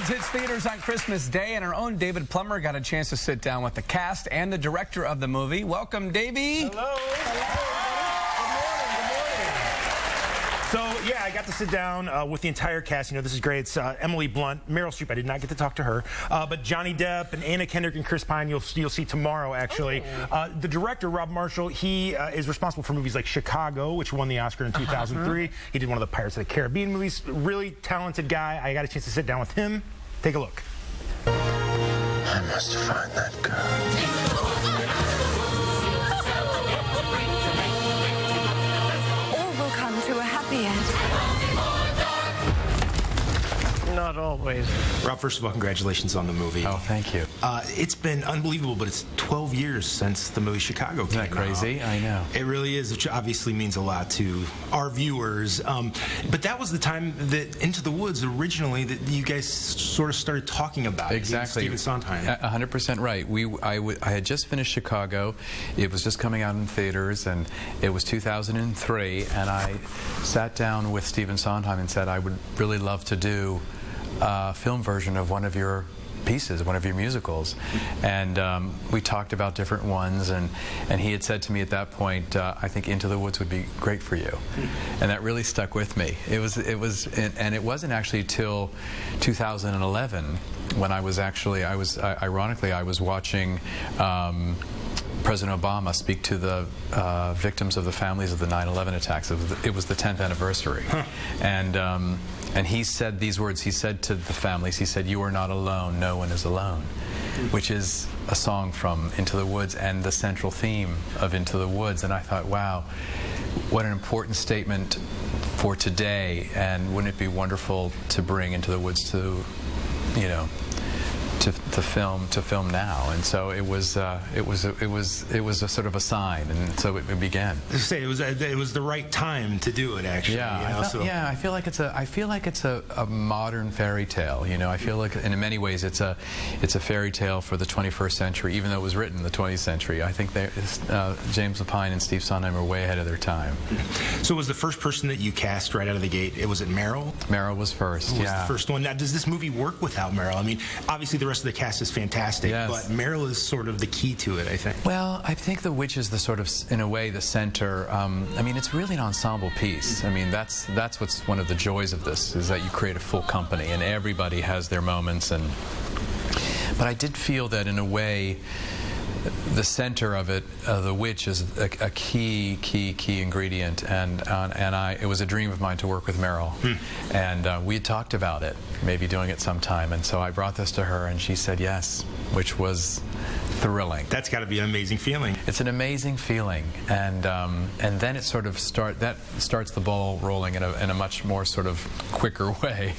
Woods hits theaters on Christmas Day, and our own David Plummer got a chance to sit down with the cast and the director of the movie. Welcome, Davey. Hello. Good morning. So, yeah, I got to sit down with the entire cast. You know, this is great. It's Emily Blunt, Meryl Streep. I did not get to talk to her. But Johnny Depp and Anna Kendrick and Chris Pine, you'll see tomorrow, actually. The director, Rob Marshall, he is responsible for movies like Chicago, which won the Oscar in 2003. He did one of the Pirates of the Caribbean movies. Really talented guy. I got a chance to sit down with him. Take a look. I must find that girl. To a happy end. Not always. Rob, first of all, congratulations on the movie. Oh, thank you. It's been unbelievable, but it's 12 years since the movie Chicago came out. Isn't that crazy? I know. It really is, which obviously means a lot to our viewers. But that was the time that Into the Woods originally that you guys sort of started talking about. Exactly. Stephen Sondheim. 100% right. I had just finished Chicago. It was just coming out in theaters, and it was 2003. And I sat down with Stephen Sondheim and said, I would really love to do a film version of one of your pieces, one of your musicals. And we talked about different ones, and he had said to me at that point, I think Into the Woods would be great for you. And that really stuck with me. It wasn't actually till 2011 when I was ironically I was watching President Obama speak to the victims of the families of the 9/11 attacks. It was the 10th anniversary. And he said these words. He said to the families, he said, "You are not alone, no one is alone," which is a song from Into the Woods and the central theme of Into the Woods. And I thought, wow, what an important statement for today, and wouldn't it be wonderful to bring Into the Woods to, you know, to film now. And so it was a sort of a sign, and so it began. It was the right time to do it, actually. Yeah, you know, I feel like it's a modern fairy tale. You know, I feel like in many ways it's a fairy tale for the 21st century, even though it was written in the 20th century. I think James Lapine and Steve Sondheim were way ahead of their time. So was the first person that you cast right out of the gate? Was it Meryl? Meryl was first. Was the first one. Now, does this movie work without Meryl? I mean, obviously the rest of the cast is fantastic, yes, but Meryl is sort of the key to it, I think. Well, I think The Witch is the sort of, in a way, the center. I mean, it's really an ensemble piece. I mean, that's what's one of the joys of this, is that you create a full company and everybody has their moments. But I did feel that, in a way, the center of it, The Witch, is a key ingredient, and it was a dream of mine to work with Meryl, and we had talked about it, maybe doing it sometime, and so I brought this to her, and she said yes, which was thrilling. That's got to be an amazing feeling. It's an amazing feeling, and then it sort of starts the ball rolling in a much more sort of quicker way.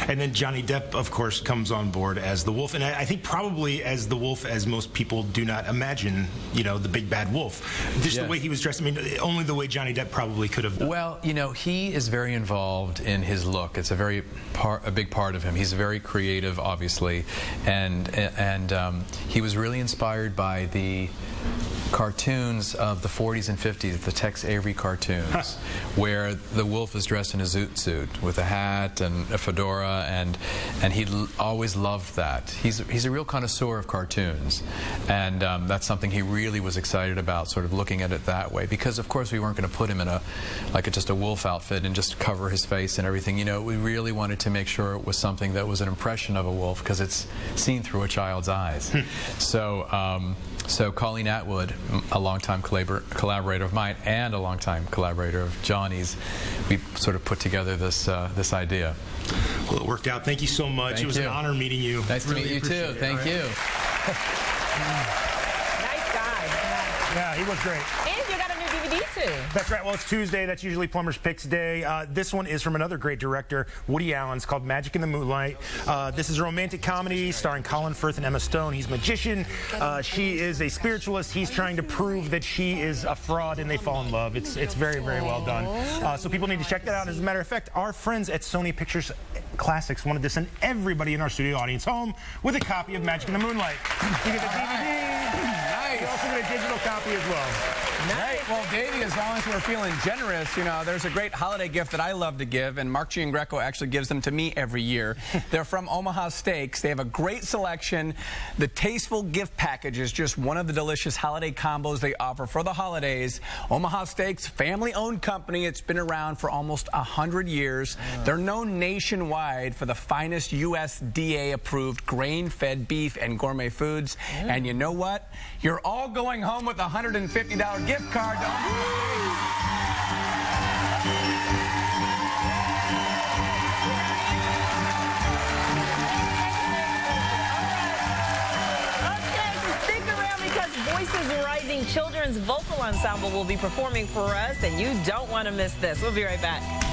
And then Johnny Depp, of course, comes on board as the wolf, and I think probably as the wolf as most people do not imagine, you know, the big bad wolf. Just the way he was dressed, I mean, only the way Johnny Depp probably could have. Well, you know, he is very involved in his look. It's a big part of him. He's very creative, obviously, and he was really inspired by the cartoons of the 40s and 50s, the Tex Avery cartoons, where the wolf is dressed in a zoot suit with a hat and a fedora, and he always loved that. He's a real connoisseur of cartoons, and that's something he really was excited about, sort of looking at it that way, because of course we weren't going to put him in just a wolf outfit and just cover his face and everything. You know, we really wanted to make sure it was something that was an impression of a wolf, because it's seen through a child's eyes. So Colleen Atwood, a longtime collaborator of mine and a longtime collaborator of Johnny's, we sort of put together this idea. Well, it worked out. Thank you so much. It was an honor meeting you. Nice to meet you too. Thank you. Nice guy. Yeah, he was great. And you got a new DVD too. That's right. Well, it's Tuesday. That's usually Plummer's Picks Day. This one is from another great director, Woody Allen. It's called Magic in the Moonlight. This is a romantic comedy starring Colin Firth and Emma Stone. He's a magician. She is a spiritualist. He's trying to prove that she is a fraud, and they fall in love. It's very, very well done. So people need to check that out. As a matter of fact, our friends at Sony Pictures Classics wanted to send everybody in our studio audience home with a copy of Magic in the Moonlight. You get the DVD. Nice. You also get a digital copy as well. Right. Well, Davey, as long as we're feeling generous, you know, there's a great holiday gift that I love to give, and Mark Giangreco actually gives them to me every year. They're from Omaha Steaks. They have a great selection. The Tasteful Gift Package is just one of the delicious holiday combos they offer for the holidays. Omaha Steaks, family-owned company. It's been around for almost 100 years. They're known nationwide for the finest USDA-approved grain-fed beef and gourmet foods. And you know what? You're all going home with a $150 gift card. Voices Rising Children's Vocal Ensemble will be performing for us, and you don't want to miss this. We'll be right back.